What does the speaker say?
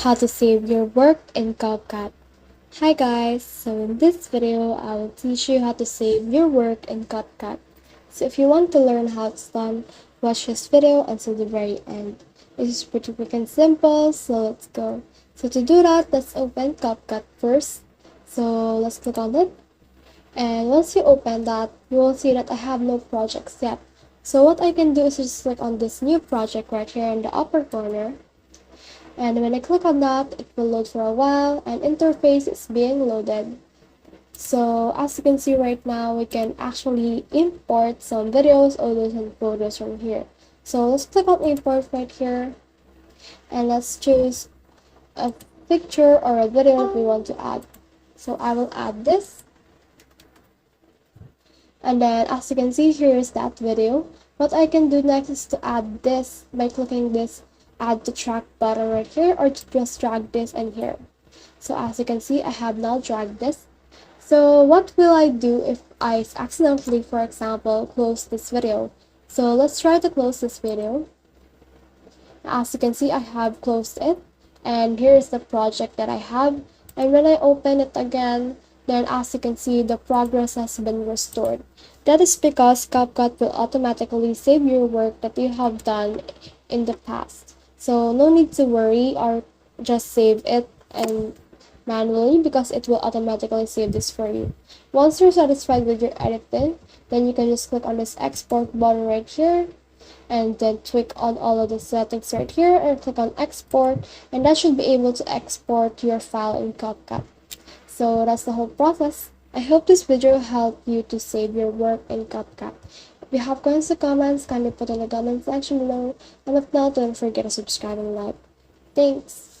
how to save your work in CapCut. Hi guys, so in this video I will teach you how to save your work in CapCut. So if you want to learn how it's done, watch this video until the very end. This is pretty quick and simple, so let's go. So to do that, let's open CapCut first. So let's click on it. And once you open that, you will see that I have no projects yet. So what I can do is just click on this new project right here in the upper corner. And when I click on that, it will load for a while and interface is being loaded. So as you can see right now, we can actually import some videos, audios, and photos from here. So let's click on import right here and let's choose a picture or a video that we want to add. So I will add this. And then as you can see, here is that video. What I can do next is to add this by clicking this add to track button right here, or just drag this in here. So as you can see, I have now dragged this. So what will I do if I accidentally, for example, close this video? So let's try to close this video. As you can see, I have closed it, and here's the project that I have. And when I open it again, then as you can see, the progress has been restored. That is because CapCut will automatically save your work that you have done in the past. So no need to worry, or just save it and manually, because it will automatically save this for you. Once you're satisfied with your editing, then you can just click on this export button right here and then tweak on all of the settings right here and click on export, and that should be able to export your file in CapCut. So that's the whole process. I hope this video helped you to save your work in CapCut. If you have questions or comments, kindly put in the comment section below, and if not, don't forget to subscribe and like. Thanks!